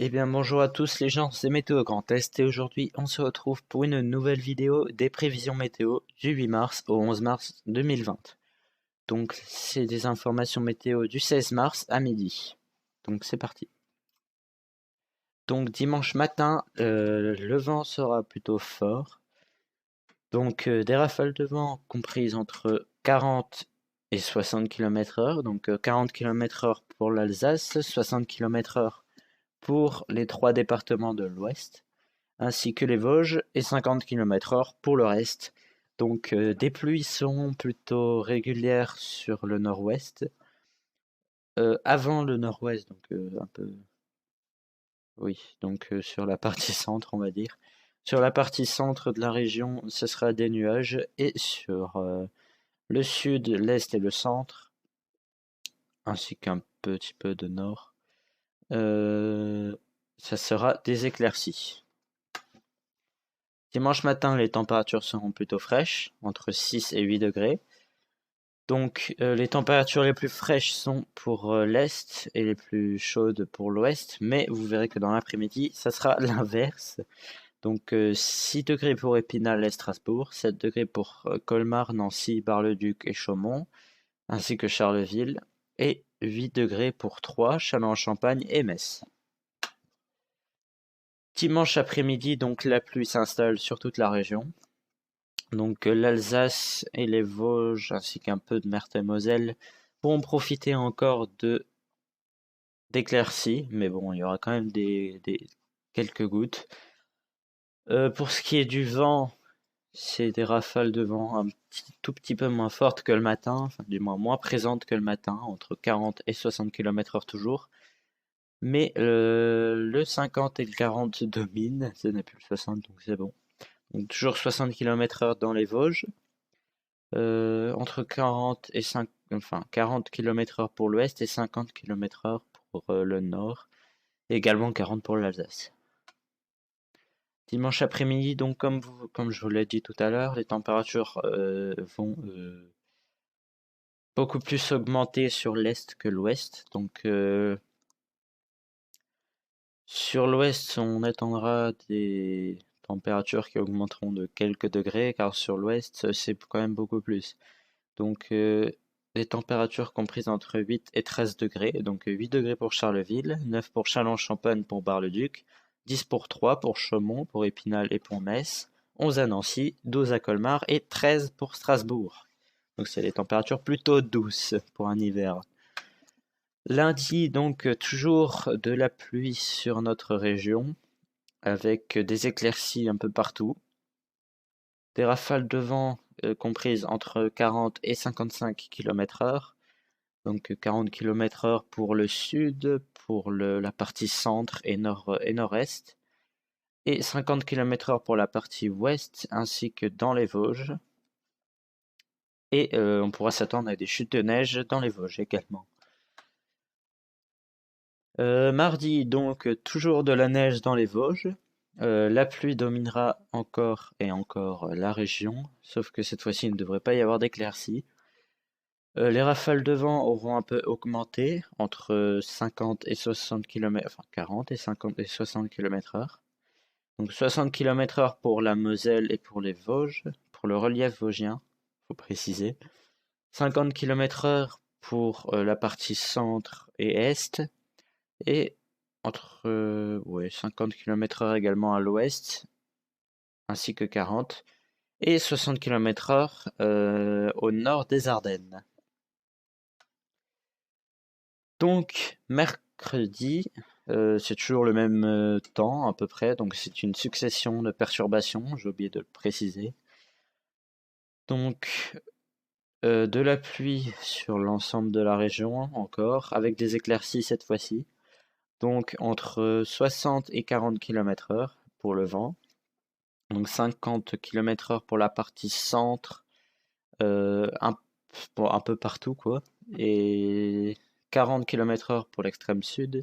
Eh bien bonjour à tous les gens, c'est Météo Grand Est et aujourd'hui on se retrouve pour une nouvelle vidéo des prévisions météo du 8 mars au 11 mars 2020. Donc c'est des informations météo du 16 mars à midi. Donc c'est parti. Donc dimanche matin, le vent sera plutôt fort. Donc des rafales de vent comprises entre 40 et 60 km/h. Donc 40 km/h pour l'Alsace, 60 km/h pour les trois départements de l'Ouest, ainsi que les Vosges, et 50 km/h pour le reste. Donc des pluies seront plutôt régulières sur le nord-ouest, avant le nord-ouest, donc un peu, oui, donc sur la partie centre, on va dire. Sur la partie centre de la région, ce sera des nuages, et sur le sud, l'est et le centre, ainsi qu'un petit peu de nord, euh, ça sera des éclaircies. Dimanche matin, les températures seront plutôt fraîches, entre 6 et 8 degrés. Donc les températures les plus fraîches sont pour l'est et les plus chaudes pour l'ouest, mais vous verrez que dans l'après-midi, ça sera l'inverse. Donc 6 degrés pour Épinal et Strasbourg, 7 degrés pour Colmar, Nancy, Bar-le-Duc et Chaumont, ainsi que Charleville, et 8 degrés pour Troyes, Châlons-en-Champagne et Metz. Dimanche après-midi, donc la pluie s'installe sur toute la région. Donc l'Alsace et les Vosges, ainsi qu'un peu de Meurthe-et-Moselle, pourront profiter encore d'éclaircies, mais bon, il y aura quand même quelques gouttes. Pour ce qui est du vent, c'est des rafales de vent tout petit peu moins fortes que le matin, enfin du moins présentes que le matin, entre 40 et 60 km/h toujours. Mais le 50 et le 40 dominent, ce n'est plus le 60, donc c'est bon. Donc toujours 60 km/h dans les Vosges. Entre 40 et 5, enfin 40 km/h pour l'ouest et 50 km/h pour le nord, et également 40 pour l'Alsace. Dimanche après-midi, donc comme je vous l'ai dit tout à l'heure, les températures vont beaucoup plus augmenter sur l'est que l'ouest. Donc sur l'ouest, on attendra des températures qui augmenteront de quelques degrés, car sur l'ouest, c'est quand même beaucoup plus. Donc des températures comprises entre 8 et 13 degrés, donc 8 degrés pour Charleville, 9 pour Châlons-en-Champagne pour Bar-le-Duc, 10 pour Troyes, pour Chaumont, pour Épinal et pour Metz, 11 à Nancy, 12 à Colmar et 13 pour Strasbourg. Donc c'est des températures plutôt douces pour un hiver. Lundi, donc toujours de la pluie sur notre région, avec des éclaircies un peu partout, des rafales de vent comprises entre 40 et 55 km/h, donc 40 km/h pour le sud, pour la partie centre et nord-est, et 50 km/h pour la partie ouest, ainsi que dans les Vosges. Et on pourra s'attendre à des chutes de neige dans les Vosges également. Mardi, donc toujours de la neige dans les Vosges. La pluie dominera encore et encore la région, sauf que cette fois-ci il ne devrait pas y avoir d'éclaircies. Les rafales de vent auront un peu augmenté, entre 50 et 60 km, enfin 40 et 50 et 60 km/h. Donc 60 km/h pour la Moselle et pour les Vosges, pour le relief vosgien, faut préciser. 50 km/h pour la partie centre et est, et entre 50 km/h également à l'ouest, ainsi que 40, et 60 km/h au nord des Ardennes. Donc, mercredi, c'est toujours le même temps à peu près, donc c'est une succession de perturbations, j'ai oublié de le préciser. Donc, de la pluie sur l'ensemble de la région encore, avec des éclaircies cette fois-ci. Donc, entre 60 et 40 km/h pour le vent. Donc, 50 km/h pour la partie centre, un peu partout, quoi. Et 40 km/h pour l'extrême sud,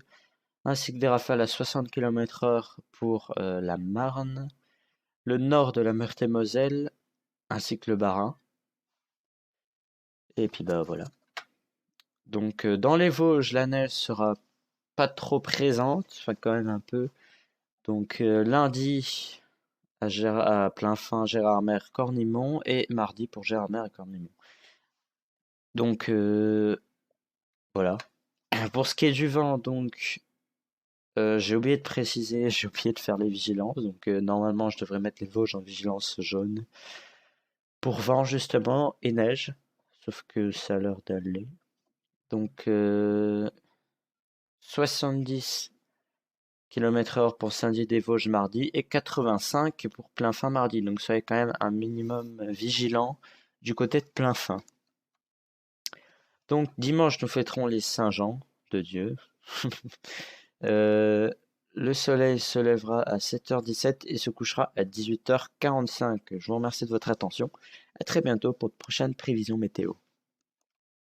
ainsi que des rafales à 60 km/h pour la Marne, le nord de la Meurthe-et-Moselle, ainsi que le Bas-Rhin. Et puis bah voilà. Donc dans les Vosges, la neige sera pas trop présente, enfin quand même un peu. Donc lundi à Plainfin, Gérardmer, Cornimont et mardi pour Gérardmer et Cornimont. Donc voilà. Pour ce qui est du vent, donc j'ai oublié de préciser, j'ai oublié de faire les vigilances. Donc normalement je devrais mettre les Vosges en vigilance jaune. Pour vent justement et neige, sauf que ça a l'air d'aller. Donc 70 km/h pour Saint-Dié-des-Vosges mardi et 85 pour Plainfin mardi. Donc soyez quand même un minimum vigilant du côté de Plainfin. Donc dimanche nous fêterons les Saint-Jean de Dieu. Le soleil se lèvera à 7h17 et se couchera à 18h45. Je vous remercie de votre attention. À très bientôt pour de prochaines prévisions météo.